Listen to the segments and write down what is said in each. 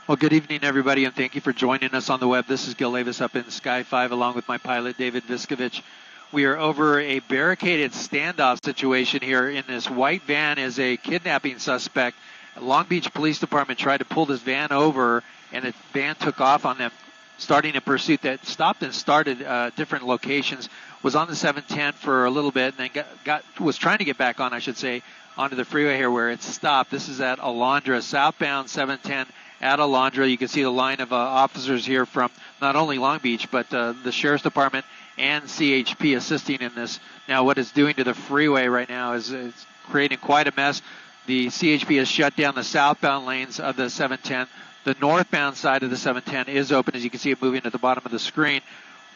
Well, good evening, everybody, and thank you for joining us on the web. This is Gil Lavis up in Sky 5 along with my pilot, David Viskovich. We are over a barricaded standoff situation here. In this white van is a kidnapping suspect. Long Beach Police Department tried to pull this van over, and the van took off on them, starting a pursuit that stopped and started different locations. Was on the 710 for a little bit, and then was trying to get back on, I should say, onto the freeway here where it stopped. This is at Alondra, southbound 710 at Alondra. You can see the line of officers here from not only Long Beach, but the Sheriff's Department and CHP assisting in this. Now, what it's doing to the freeway right now is it's creating quite a mess. The CHP has shut down the southbound lanes of the 710. The northbound side of the 710 is open, as you can see it moving at the bottom of the screen.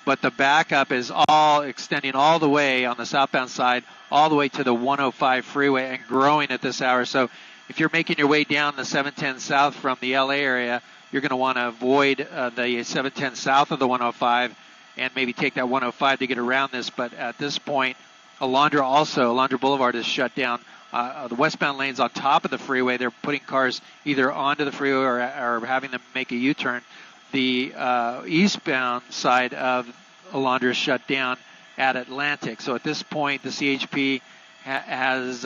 But the backup is all extending all the way on the southbound side, all the way to the 105 freeway and growing at this hour. So if you're making your way down the 710 south from the LA area, you're going to want to avoid the 710 south of the 105 and maybe take that 105 to get around this. But at this point, Alondra Boulevard is shut down. The westbound lane's on top of the freeway. They're putting cars either onto the freeway or having them make a U-turn. The eastbound side of Alondra is shut down at Atlantic. So at this point, the CHP has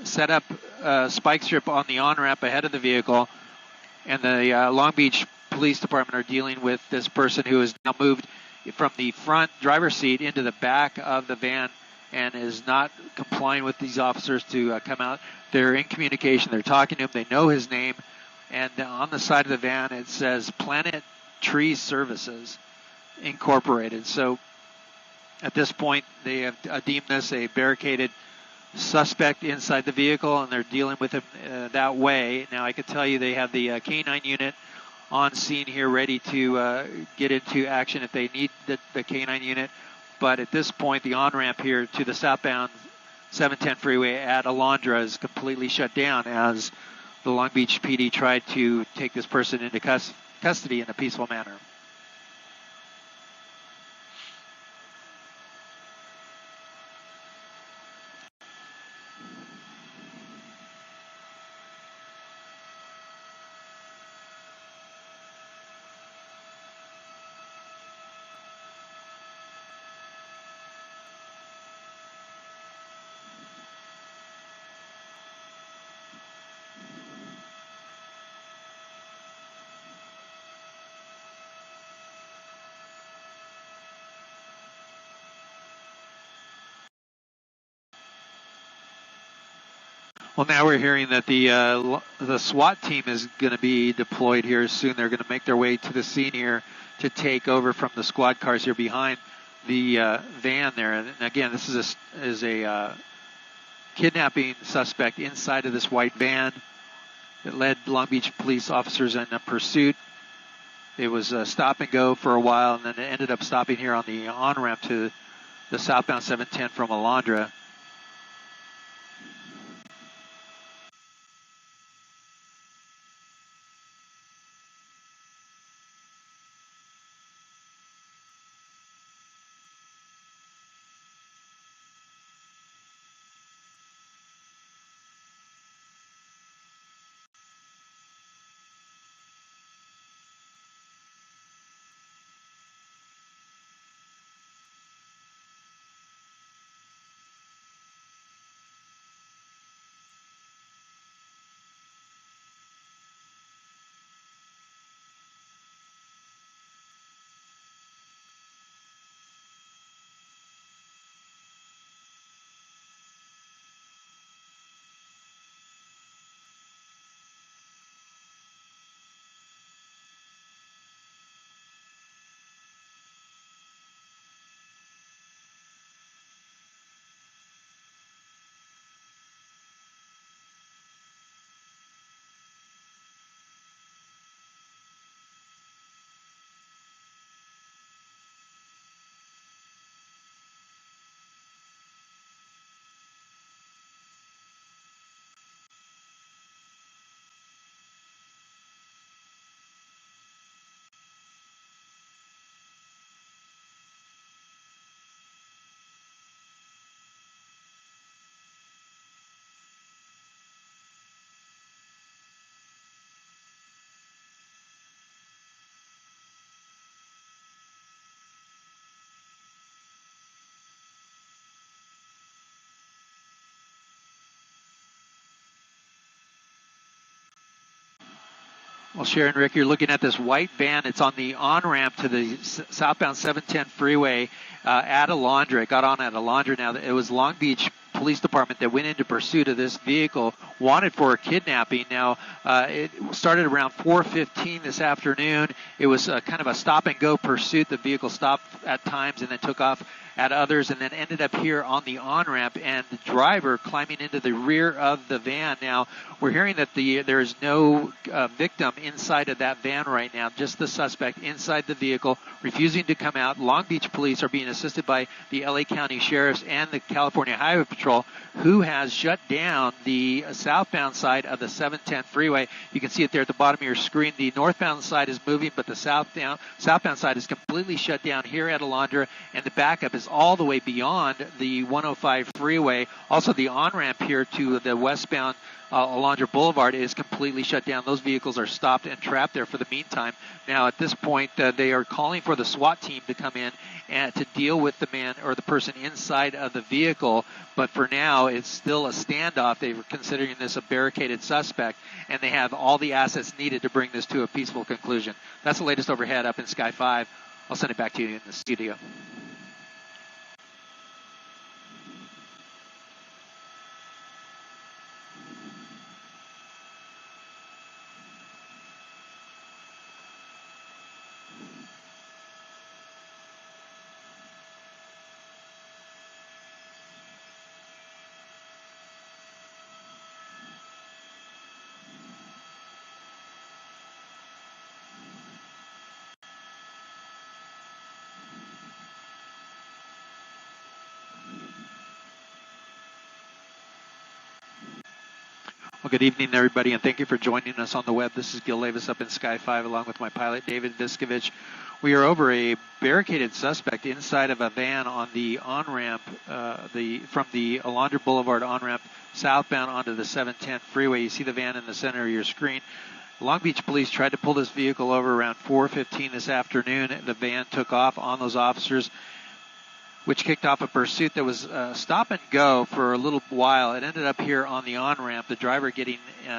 set up a spike strip on the on-ramp ahead of the vehicle, and the Long Beach Police Department are dealing with this person who has now moved from the front driver's seat into the back of the van and is not complying with these officers to come out. They're in communication. They're talking to him. They know his name. And on the side of the van, it says Planet Tree Services Incorporated. So at this point, they have deemed this a barricaded suspect inside the vehicle, and they're dealing with him that way. Now, I can tell you they have the K9 unit on scene here ready to get into action if they need the K9 unit. But at this point, the on-ramp here to the southbound 710 freeway at Alondra is completely shut down as the Long Beach PD tried to take this person into custody in a peaceful manner. Well, now we're hearing that the SWAT team is going to be deployed here soon. They're going to make their way to the scene here to take over from the squad cars here behind the van there. And again, this is a kidnapping suspect inside of this white van that led Long Beach police officers in a pursuit. It was stop and go for a while, and then it ended up stopping here on the on-ramp to the southbound 710 from Alondra. Well, Sharon, Rick, you're looking at this white van. It's on the on-ramp to the southbound 710 freeway at Alondra. It got on at Alondra. Now, it was Long Beach Police Department that went into pursuit of this vehicle, wanted for a kidnapping. Now, it started around 4:15 this afternoon. It was kind of a stop-and-go pursuit. The vehicle stopped at times and then took off at others, and then ended up here on the on-ramp, and the driver climbing into the rear of the van. Now, we're hearing that there is no victim inside of that van right now, just the suspect inside the vehicle, refusing to come out. Long Beach police are being assisted by the LA County Sheriffs and the California Highway Patrol, who has shut down the southbound side of the 710 freeway. You can see it there at the bottom of your screen. The northbound side is moving, but the southbound side is completely shut down here at Alondra, and the backup is all the way beyond the 105 freeway. Also, the on-ramp here to the westbound Alondra Boulevard is completely shut down. Those vehicles are stopped and trapped there for the meantime. Now, at this point, they are calling for the SWAT team to come in and to deal with the man or the person inside of the vehicle. But for now, it's still a standoff. They were considering this a barricaded suspect, and they have all the assets needed to bring this to a peaceful conclusion. That's the latest overhead up in Sky 5. I'll send it back to you in the studio. Well, good evening, everybody, and thank you for joining us on the web. This is Gil Davis up in Sky 5, along with my pilot, David Viskovich. We are over a barricaded suspect inside of a van on the on-ramp, from the Alondra Boulevard on-ramp southbound onto the 710 freeway. You see the van in the center of your screen. Long Beach police tried to pull this vehicle over around 4:15 this afternoon. The van took off on those officers, which kicked off a pursuit that was stop and go for a little while. It ended up here on the on-ramp, the driver getting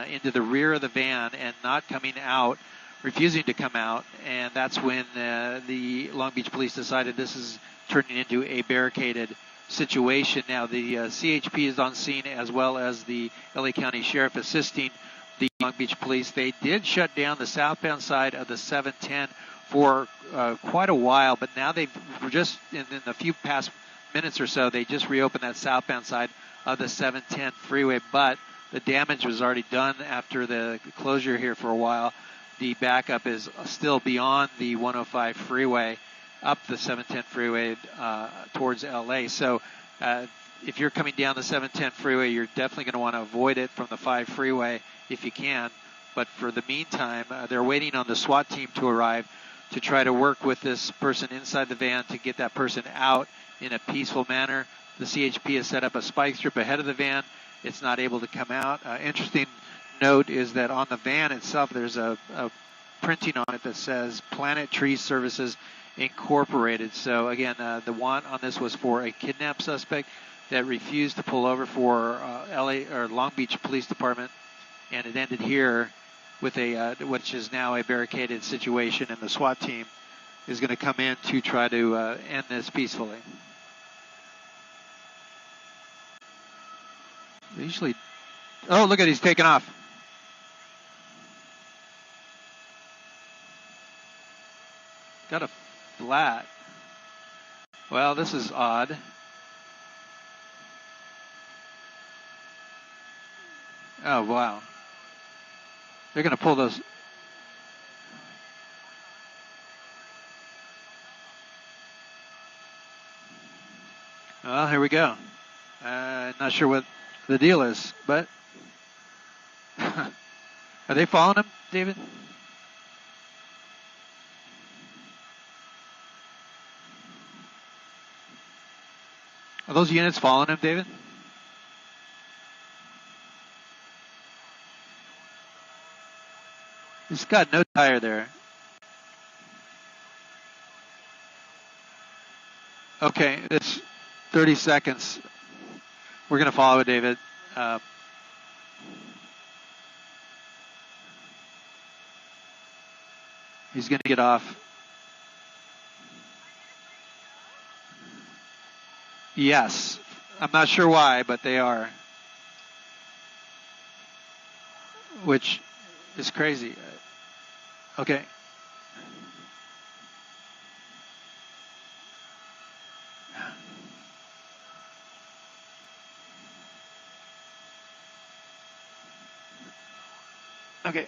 into the rear of the van and not coming out, refusing to come out, and that's when the Long Beach police decided this is turning into a barricaded situation. Now, the CHP is on scene, as well as the LA County Sheriff assisting the Long Beach police. They did shut down the southbound side of the 710 for quite a while, but now they've just in a few past minutes or so, they just reopened that southbound side of the 710 freeway, but the damage was already done after the closure here for a while. The backup is still beyond the 105 freeway, up the 710 freeway towards LA. So if you're coming down the 710 freeway, you're definitely going to want to avoid it from the 5 freeway if you can. But for the meantime, they're waiting on the SWAT team to arrive to try to work with this person inside the van to get that person out in a peaceful manner. The CHP has set up a spike strip ahead of the van. It's not able to come out. Interesting note is that on the van itself, there's a printing on it that says Planet Tree Services Incorporated. So again, the want on this was for a kidnapped suspect that refused to pull over for LA or Long Beach Police Department, and it ended here with a which is now a barricaded situation, and the SWAT team is going to come in to try to end this peacefully. They usually, oh, look at, he's taking off. Got a flat. Well, this is odd. Oh, wow. They're going to pull those. Well, here we go. Not sure what the deal is, but are they following him, David? Are those units following him, David? He's got no tire there. Okay, it's 30 seconds. We're going to follow it, David. He's going to get off. Yes. I'm not sure why, but they are. Which is crazy. Okay. Okay.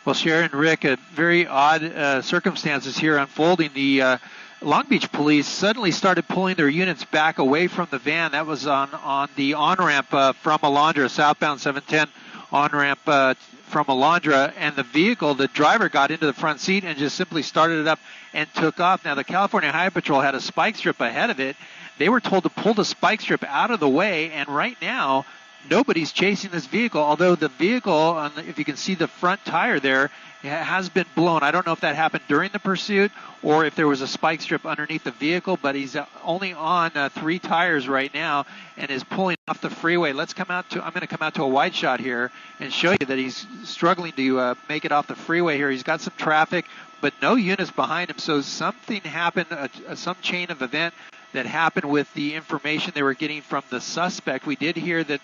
Well, Sharon, Rick, very odd circumstances here unfolding. The Long Beach police suddenly started pulling their units back away from the van. That was on the on-ramp from Alondra, southbound 710 on-ramp from Alondra, and the vehicle, the driver got into the front seat and just simply started it up and took off. Now, the California Highway Patrol had a spike strip ahead of it. They were told to pull the spike strip out of the way, and right now, nobody's chasing this vehicle, although the vehicle, if you can see the front tire there, has been blown. I don't know if that happened during the pursuit or if there was a spike strip underneath the vehicle, but he's only on 3 tires right now and is pulling off the freeway. I'm going to come out to a wide shot here and show you that he's struggling to make it off the freeway here. He's got some traffic, but no units behind him, so something happened, some chain of event that happened with the information they were getting from the suspect. We did hear that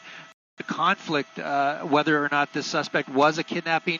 the conflict, whether or not this suspect was a kidnapping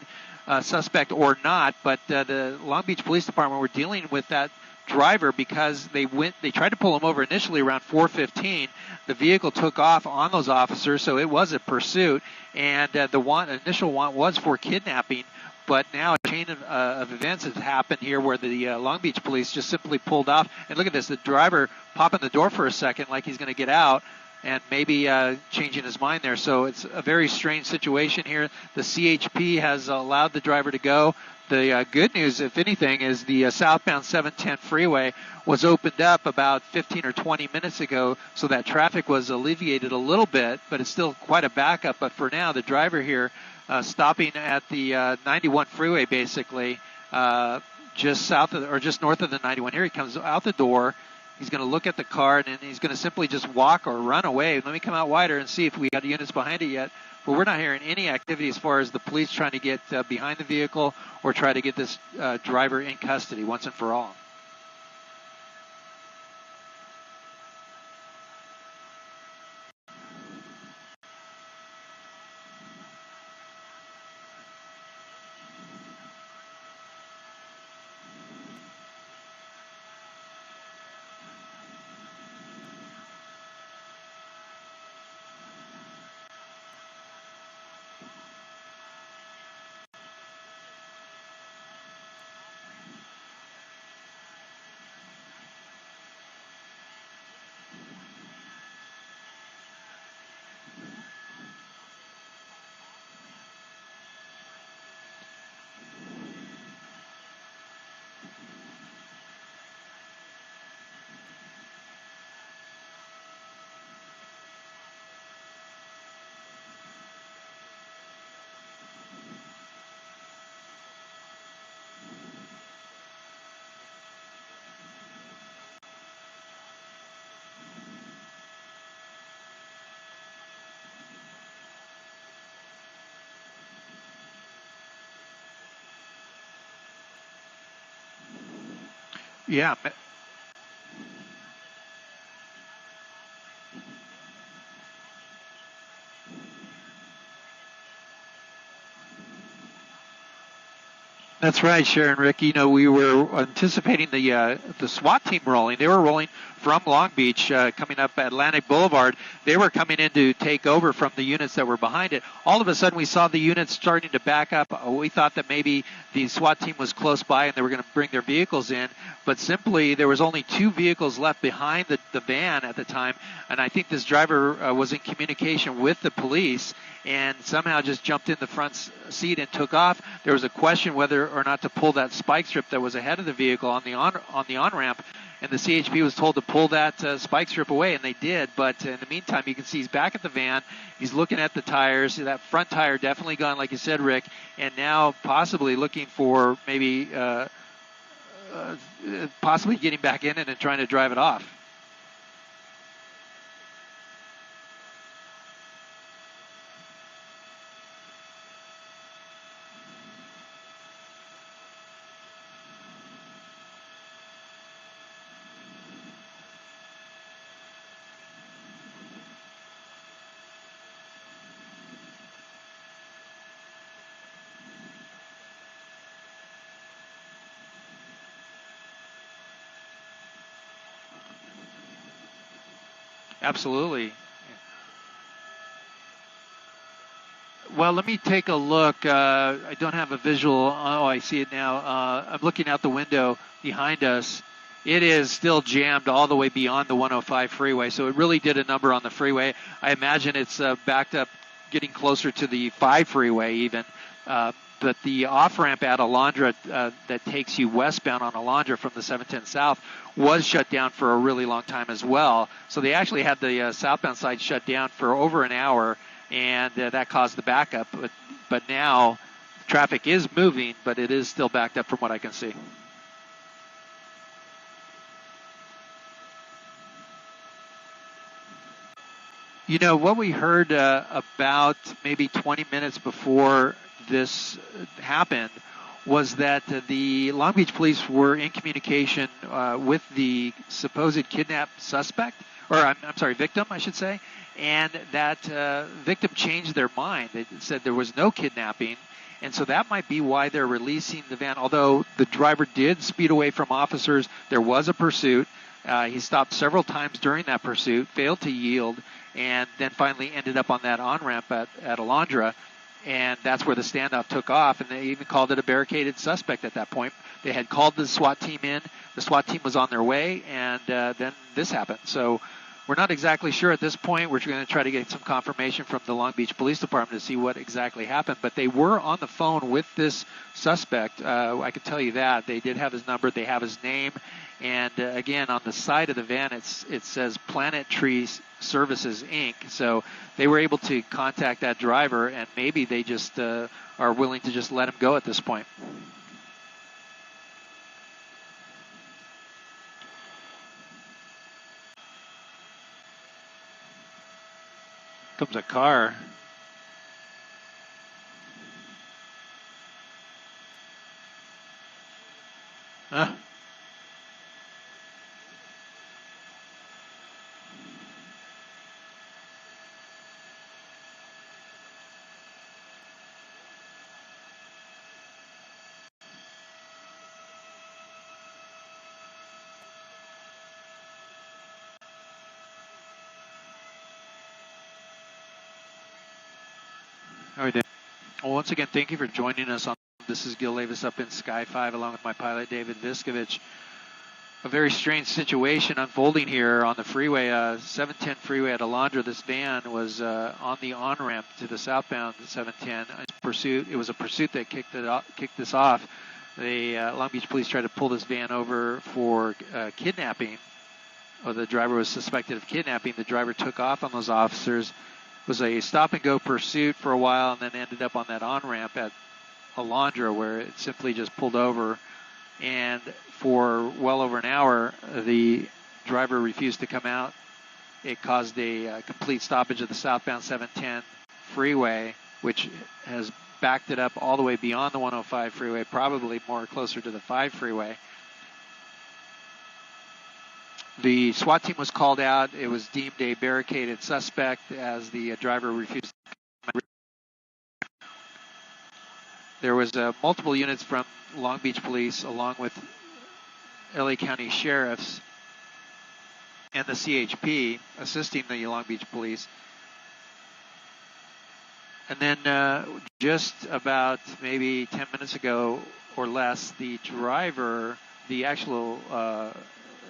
suspect or not, but the Long Beach Police Department were dealing with that driver because they tried to pull him over initially around 4:15. The vehicle took off on those officers, so it was a pursuit, and the initial want was for kidnapping. But now a chain of events has happened here where the Long Beach police just simply pulled off. And look at this, the driver popping the door for a second like he's going to get out, and maybe changing his mind there. So it's a very strange situation here. The CHP has allowed the driver to go. The good news, if anything, is the southbound 710 freeway was opened up about 15 or 20 minutes ago, so that traffic was alleviated a little bit, but it's still quite a backup. But for now, the driver here stopping at the 91 freeway, basically, just south of, or just north of the 91. Here he comes out the door. He's going to look at the car, and he's going to simply just walk or run away. Let me come out wider and see if we got units behind it yet. But we're not hearing any activity as far as the police trying to get behind the vehicle or try to get this driver in custody once and for all. Yeah. That's right, Sharon, Rick. You know, we were anticipating the SWAT team rolling. They were rolling from Long Beach, coming up Atlantic Boulevard. They were coming in to take over from the units that were behind it. All of a sudden, we saw the units starting to back up. We thought that maybe the SWAT team was close by and they were going to bring their vehicles in, but simply there was only 2 vehicles left behind the van at the time, and I think this driver was in communication with the police and somehow just jumped in the front seat and took off. There was a question whether or not to pull that spike strip that was ahead of the vehicle on the on-ramp, and the CHP was told to pull that spike strip away, and they did. But in the meantime, you can see he's back at the van. He's looking at the tires. That front tire definitely gone, like you said, Rick, and now possibly looking for maybe possibly getting back in it and trying to drive it off. Absolutely. Well, let me take a look. I don't have a visual. Oh, I see it now. I'm looking out the window behind us. It is still jammed all the way beyond the 105 freeway, so it really did a number on the freeway. I imagine it's backed up, getting closer to the 5 freeway even. But the off-ramp at Alondra that takes you westbound on Alondra from the 710 South was shut down for a really long time as well. So they actually had the southbound side shut down for over an hour, and that caused the backup. But now traffic is moving, but it is still backed up from what I can see. You know, what we heard about maybe 20 minutes before this happened was that the Long Beach police were in communication with the supposed kidnapped suspect, or I'm sorry, victim, I should say, and that victim changed their mind. They said there was no kidnapping, and so that might be why they're releasing the van. Although the driver did speed away from officers, there was a pursuit. He stopped several times during that pursuit, failed to yield, and then finally ended up on that on-ramp at Alondra. And that's where the standoff took off, and they even called it a barricaded suspect at that point. They had called the SWAT team in. The SWAT team was on their way, and then this happened. So we're not exactly sure at this point. We're going to try to get some confirmation from the Long Beach Police Department to see what exactly happened. But they were on the phone with this suspect. I can tell you that. They did have his number. They have his name. And again, on the side of the van, it says Planet Tree Services, Inc. So they were able to contact that driver, and maybe they just are willing to just let him go at this point. Comes a car. Huh. How are we doing? Well, once again, thank you for joining us. This is Gil Davis up in Sky 5 along with my pilot, David Viskovich. A very strange situation unfolding here on the freeway, 710 freeway at Alondra. This van was on the on-ramp to the southbound 710. It was a pursuit that kicked this off. The Long Beach police tried to pull this van over for kidnapping. Or the driver was suspected of kidnapping. The driver took off on those officers. It was a stop-and-go pursuit for a while, and then ended up on that on-ramp at Alondra, where it simply just pulled over. And for well over an hour, the driver refused to come out. It caused a complete stoppage of the southbound 710 freeway, which has backed it up all the way beyond the 105 freeway, probably more closer to the 5 freeway. The SWAT team was called out. It was deemed a barricaded suspect as the driver refused to come out. There was multiple units from Long Beach Police along with LA County Sheriffs and the CHP assisting the Long Beach Police. And then just about maybe 10 minutes ago or less, the driver, the actual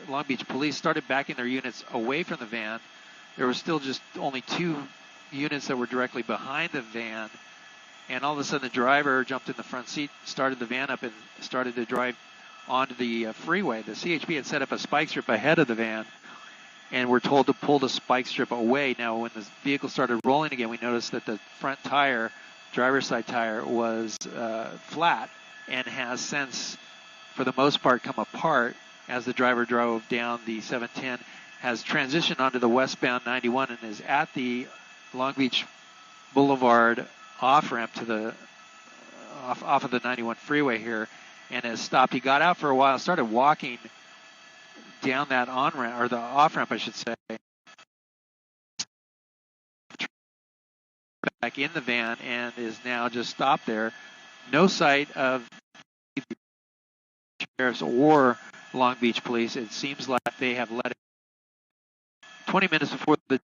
Long Beach Police started backing their units away from the van. There was still just only 2 units that were directly behind the van. And all of a sudden, the driver jumped in the front seat, started the van up, and started to drive onto the freeway. The CHP had set up a spike strip ahead of the van, and we're told to pull the spike strip away. Now, when the vehicle started rolling again, we noticed that the front tire, driver's side tire, was flat and has since, for the most part, come apart as the driver drove down the 710, has transitioned onto the westbound 91 and is at the Long Beach Boulevard off-ramp to the off of the 91 freeway here, and has stopped. He got out for a while, started walking down that on-ramp, or the off-ramp, I should say, back in the van, and is now just stopped there. No sight of sheriffs or Long Beach police. It seems like they have let it. 20 minutes before the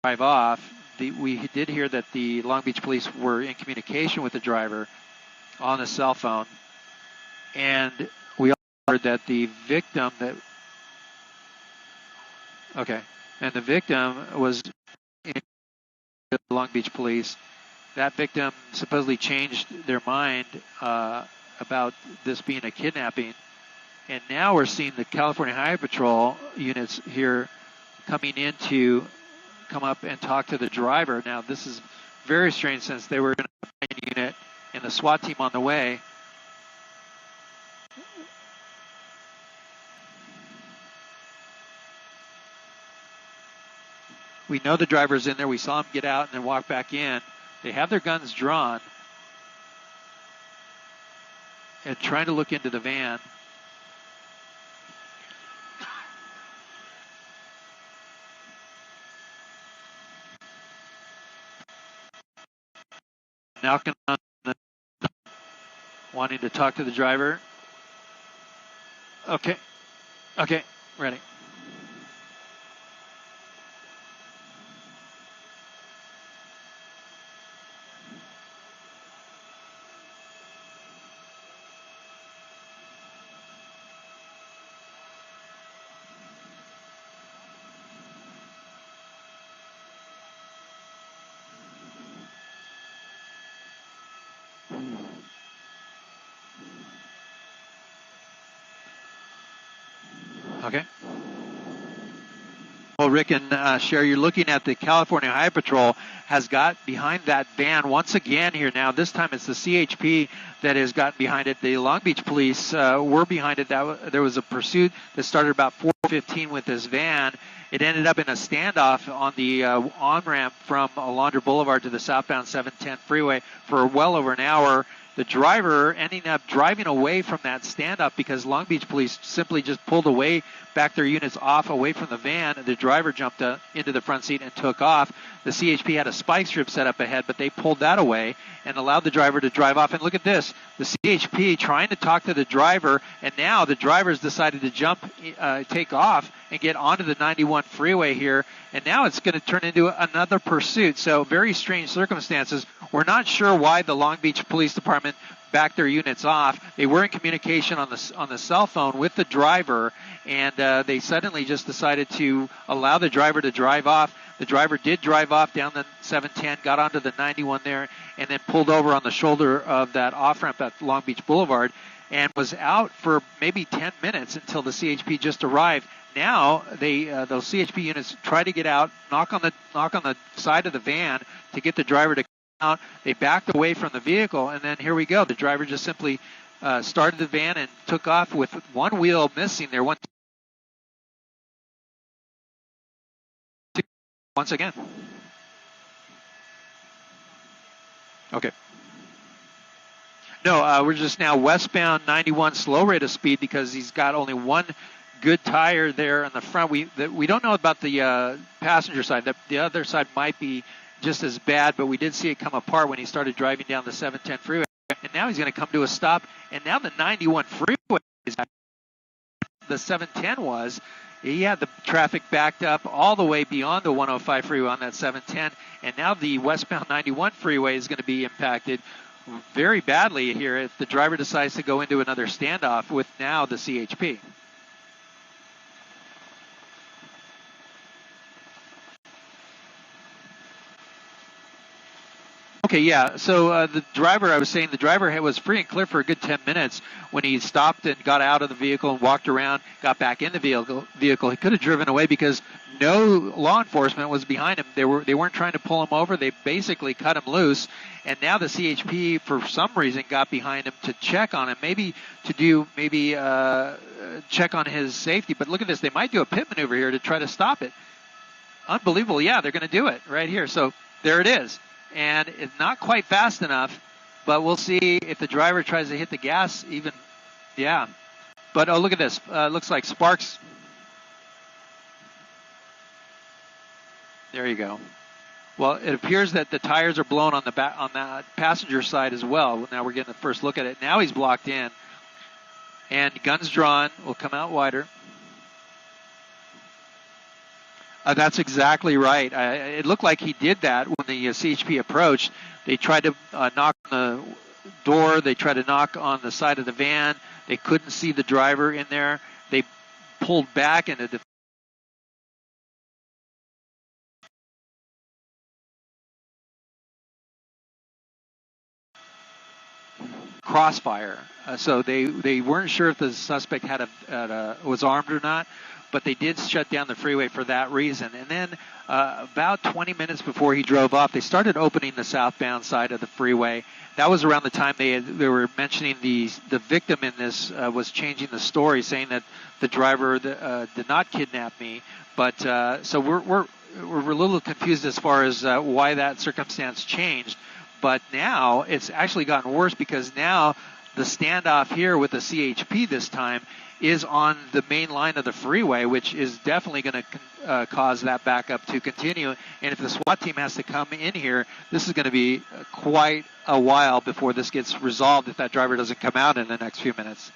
drive off, we did hear that the Long Beach police were in communication with the driver on the cell phone, and we also heard that the victim the victim was in the Long Beach police. That victim supposedly changed their mind about this being a kidnapping, and now we're seeing the California Highway Patrol units here coming in to come up and talk to the driver. Now, this is very strange since they were in a unit and the SWAT team on the way. We know the driver's in there. We saw him get out and then walk back in. They have their guns drawn and trying to look into the van. Knocking on the, wanting to talk to the driver. Okay, ready. Okay. Well, Rick and Sherry, you're looking at the California Highway Patrol has got behind that van once again here now. This time it's the CHP that has gotten behind it. The Long Beach police were behind it. There was a pursuit that started about 4:15 with this van. It ended up in a standoff on the on-ramp from Alondra Boulevard to the southbound 710 freeway for well over an hour. The driver ending up driving away from that standoff because Long Beach police simply just pulled away, backed their units off away from the van. The driver jumped into the front seat and took off. The CHP had a spike strip set up ahead, but they pulled that away and allowed the driver to drive off. And look at this, the CHP trying to talk to the driver, and now the driver's decided to take off and get onto the 91 freeway here, and now it's going to turn into another pursuit. So very strange circumstances. We're not sure why the Long Beach Police Department backed their units off. They were in communication on the cell phone with the driver, and they suddenly just decided to allow the driver to drive off. The driver did drive off down the 710, got onto the 91 there, and then pulled over on the shoulder of that off-ramp at Long Beach Boulevard, and was out for maybe 10 minutes until the CHP just arrived. Now those CHP units try to get out, knock on the side of the van to get the driver to come out. They backed away from the vehicle, and then here we go. The driver just simply started the van and took off with one wheel missing there. Once again. Okay. No, we're just now westbound 91 slow rate of speed because he's got only one good tire there in the front. We don't know about the passenger side. The other side might be just as bad, but we did see it come apart when he started driving down the 710 freeway. And now he's going to come to a stop. And now the 91 freeway is the 710 was. He had the traffic backed up all the way beyond the 105 freeway on that 710. And now the westbound 91 freeway is going to be impacted very badly here if the driver decides to go into another standoff with now the CHP. Okay, yeah. So the driver, I was saying, the driver was free and clear for a good 10 minutes when he stopped and got out of the vehicle and walked around, got back in the vehicle. He could have driven away because no law enforcement was behind him. They weren't trying to pull him over. They basically cut him loose. And now the CHP, for some reason, got behind him to check on him, maybe to do check on his safety. But look at this. They might do a pit maneuver here to try to stop it. Unbelievable. Yeah, they're going to do it right here. So there it is. And it's not quite fast enough, but we'll see if the driver tries to hit the gas even. Yeah. But, oh, look at this. Looks like sparks. There you go. Well, it appears that the tires are blown on the passenger side as well. Now we're getting the first look at it. Now he's blocked in. And guns drawn. Will come out wider. That's exactly right. It looked like he did that when the CHP approached. They tried to knock on the door. They tried to knock on the side of the van. They couldn't see the driver in there. They pulled back into the crossfire. So they weren't sure if the suspect was armed or not, but they did shut down the freeway for that reason. And then about 20 minutes before he drove off, they started opening the southbound side of the freeway. That was around the time they were mentioning the victim in this was changing the story, saying that the driver did not kidnap me. But so we're a little confused as far as why that circumstance changed. But now it's actually gotten worse because now the standoff here with the CHP this time is on the main line of the freeway, which is definitely going to cause that backup to continue. And if the SWAT team has to come in here, this is going to be quite a while before this gets resolved if that driver doesn't come out in the next few minutes.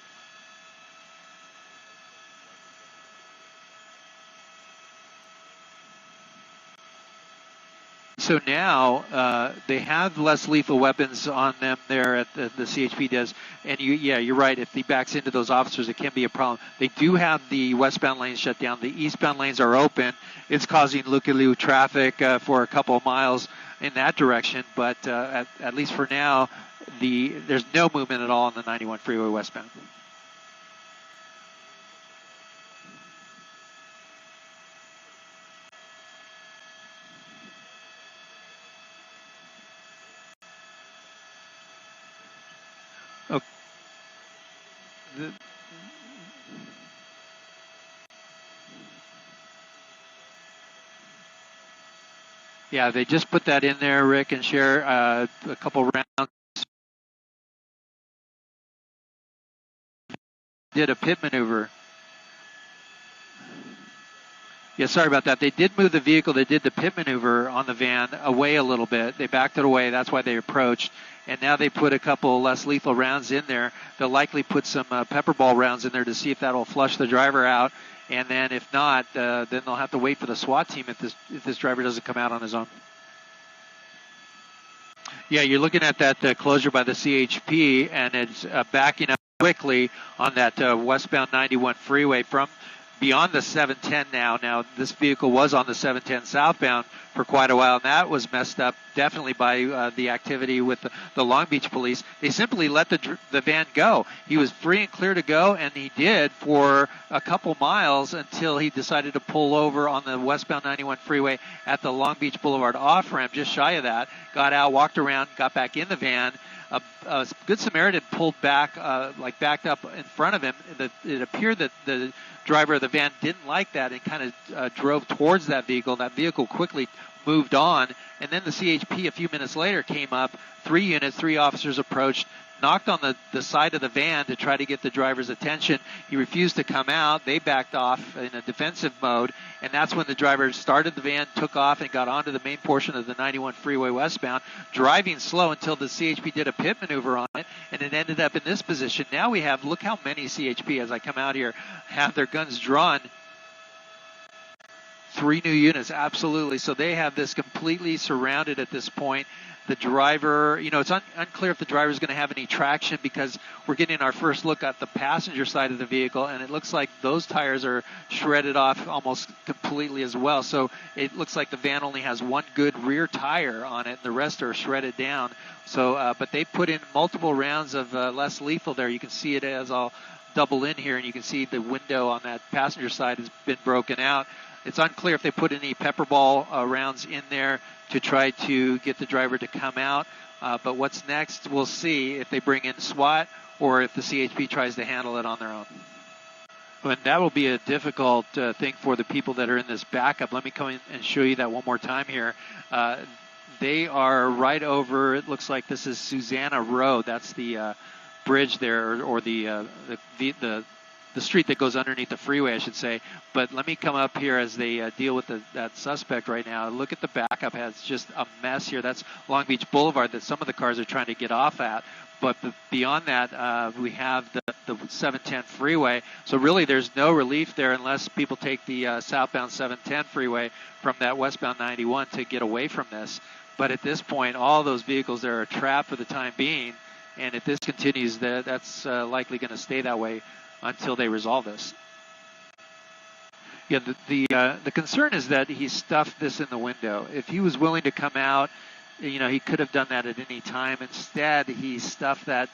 So now they have less lethal weapons on them there at the CHP does. And you're right. If he backs into those officers, it can be a problem. They do have the westbound lanes shut down. The eastbound lanes are open. It's causing looky-loo traffic for a couple of miles in that direction. But at least for now, there's no movement at all on the 91 freeway westbound. Yeah, they just put that in there, Rick, and share a couple rounds. Did a pit maneuver. Yeah, sorry about that. They did move the vehicle. They did the pit maneuver on the van away a little bit. They backed it away. That's why they approached. And now they put a couple less lethal rounds in there. They'll likely put some pepper ball rounds in there to see if that'll flush the driver out. And then if not, then they'll have to wait for the SWAT team if this driver doesn't come out on his own. Yeah, you're looking at that closure by the CHP, and it's backing up quickly on that westbound 91 freeway from beyond the 710 now. Now, this vehicle was on the 710 southbound for quite a while, and that was messed up definitely by the activity with the Long Beach police. They simply let the van go. He was free and clear to go, and he did for a couple miles until he decided to pull over on the westbound 91 freeway at the Long Beach Boulevard off-ramp, just shy of that, got out, walked around, got back in the van. A Good Samaritan pulled back, backed up in front of him. It appeared that the driver of the van didn't like that and kind of drove towards that vehicle. That vehicle quickly moved on, and then the CHP a few minutes later came up. 3 officers approached, knocked on the side of the van to try to get the driver's attention. He refused to come out. They backed off in a defensive mode, and that's when the driver started the van, took off, and got onto the main portion of the 91 freeway westbound, driving slow until the CHP did a pit maneuver on it, and it ended up in this position. Now we have, look how many CHP, as I come out here, have their guns drawn. 3 new units, absolutely. So they have this completely surrounded at this point. The driver, it's unclear if the driver is going to have any traction because we're getting our first look at the passenger side of the vehicle, and it looks like those tires are shredded off almost completely as well. So it looks like the van only has one good rear tire on it, and the rest are shredded down. So, but they put in multiple rounds of less lethal there. You can see it as I'll double in here, and you can see the window on that passenger side has been broken out. It's unclear if they put any pepper ball rounds in there to try to get the driver to come out. But what's next, we'll see if they bring in SWAT or if the CHP tries to handle it on their own. And that will be a difficult thing for the people that are in this backup. Let me come in and show you that one more time here. They are right over, it looks like this is Susanna Road. That's the bridge there, or the street that goes underneath the freeway, I should say. But let me come up here as they deal with that suspect right now. Look at the backup. It's just a mess here. That's Long Beach Boulevard that some of the cars are trying to get off at. But beyond that, we have the 710 freeway. So really there's no relief there unless people take the southbound 710 freeway from that westbound 91 to get away from this. But at this point, all those vehicles there are trapped for the time being. And if this continues, that's likely going to stay that way until they resolve this. Yeah, the concern is that he stuffed this in the window. If he was willing to come out, he could have done that at any time. Instead, he stuffed that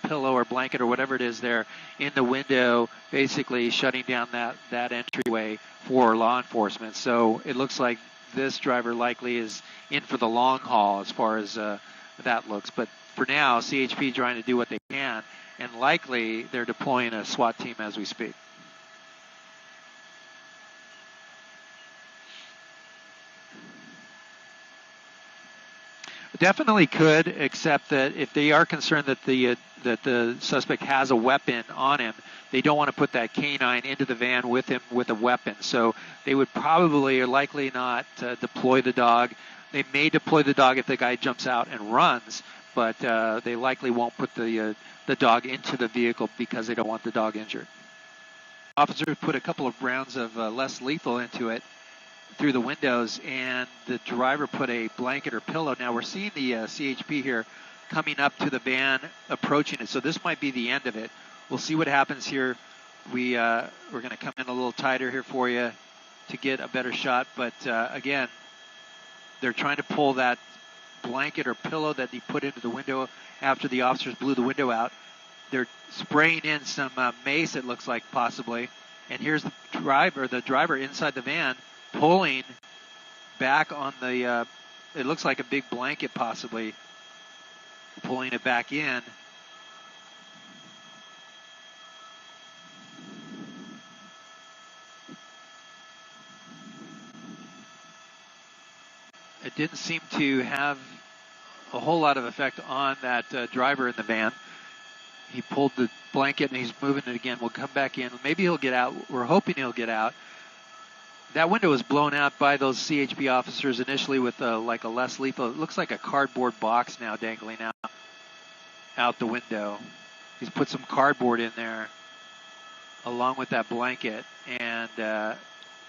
pillow or blanket or whatever it is there in the window, basically shutting down that entryway for law enforcement. So it looks like this driver likely is in for the long haul as far as that looks. But for now, CHP trying to do what they can, and likely they're deploying a SWAT team as we speak. Definitely could, except that if they are concerned that the suspect has a weapon on him, they don't want to put that canine into the van with him with a weapon. So they would probably or likely not deploy the dog. They may deploy the dog if the guy jumps out and runs, but they likely won't put the dog into the vehicle because they don't want the dog injured. Officers put a couple of rounds of less lethal into it through the windows, and the driver put a blanket or pillow. Now we're seeing the CHP here coming up to the van, approaching it. So this might be the end of it. We'll see what happens here. We're going to come in a little tighter here for you to get a better shot. But again, they're trying to pull that blanket or pillow that he put into the window after the officers blew the window out. They're spraying in some mace, it looks like, possibly. And here's the driver inside the van pulling back on the, it looks like a big blanket possibly, pulling it back in. It didn't seem to have a whole lot of effect on that driver in the van. He pulled the blanket and he's moving it again. We'll come back in. Maybe he'll get out. We're hoping he'll get out. That window was blown out by those CHP officers initially with like a less lethal. It looks like a cardboard box now dangling out the window. He's put some cardboard in there along with that blanket and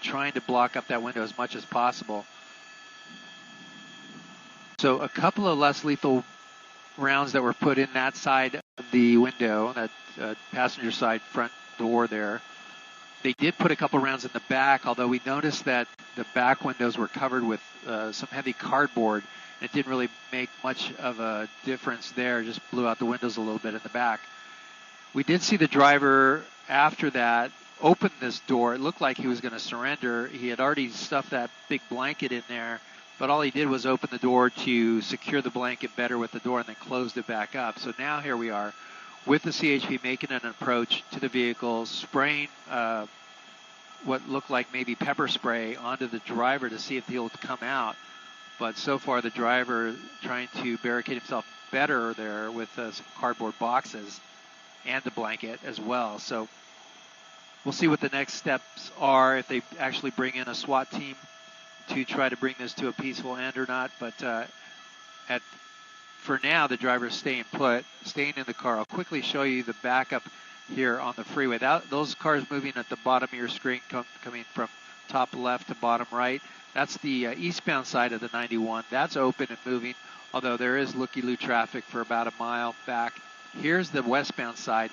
trying to block up that window as much as possible. So a couple of less lethal rounds that were put in that side of the window, that passenger side front door there. They did put a couple rounds in the back, although we noticed that the back windows were covered with some heavy cardboard. And it didn't really make much of a difference there, just blew out the windows a little bit in the back. We did see the driver after that open this door. It looked like he was going to surrender. He had already stuffed that big blanket in there, but all he did was open the door to secure the blanket better with the door and then closed it back up. So now here we are with the CHP making an approach to the vehicle, spraying what looked like maybe pepper spray onto the driver to see if he'll come out. But so far the driver trying to barricade himself better there with some cardboard boxes and the blanket as well. So we'll see what the next steps are, if they actually bring in a SWAT team to try to bring this to a peaceful end or not. But for now, the driver is staying put, staying in the car. I'll quickly show you the backup here on the freeway. Those cars moving at the bottom of your screen coming from top left to bottom right. That's the eastbound side of the 91. That's open and moving, although there is looky-loo traffic for about a mile back. Here's the westbound side.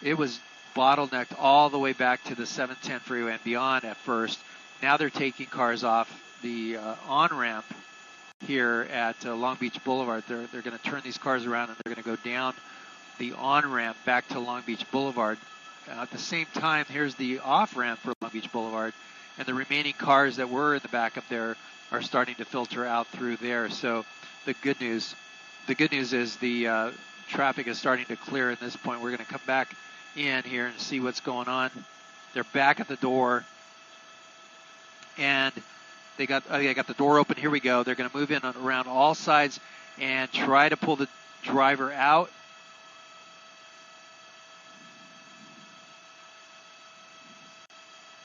It was bottlenecked all the way back to the 710 freeway and beyond at first. Now they're taking cars off the on-ramp here at Long Beach Boulevard. They're going to turn these cars around and they're going to go down the on-ramp back to Long Beach Boulevard. At the same time, here's the off-ramp for Long Beach Boulevard, and the remaining cars that were in the back up there are starting to filter out through there. So the good news is the traffic is starting to clear at this point. We're going to come back in here and see what's going on. They're back at the door, and they got the door open. Here we go. They're going to move in around all sides and try to pull the driver out.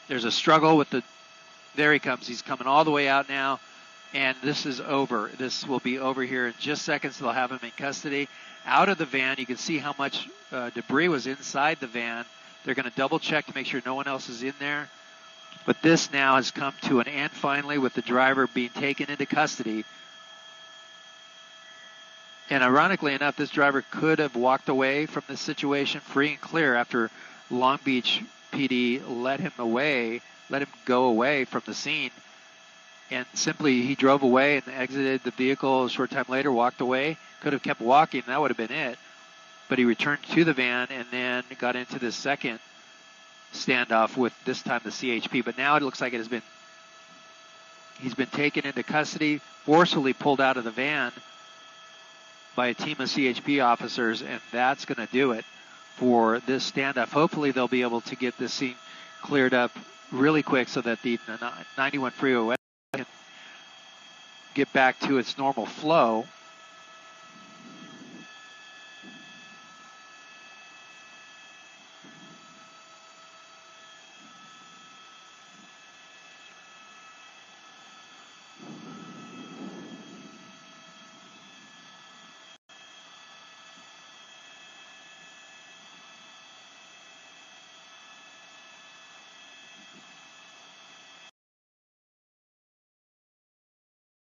There's a struggle with there he comes. He's coming all the way out now, and this is over. This will be over here in just seconds. They'll have him in custody. Out of the van, you can see how much debris was inside the van. They're going to double check to make sure no one else is in there. But this now has come to an end finally with the driver being taken into custody. And ironically enough, this driver could have walked away from this situation free and clear after Long Beach PD let him go away from the scene. And simply he drove away and exited the vehicle a short time later, walked away. Could have kept walking, and that would have been it. But he returned to the van and then got into the second standoff with this time the CHP. But now it looks like he's been taken into custody, forcefully pulled out of the van by a team of CHP officers, and that's going to do it for this standoff. Hopefully they'll be able to get this scene cleared up really quick so that the 91 freeway can get back to its normal flow.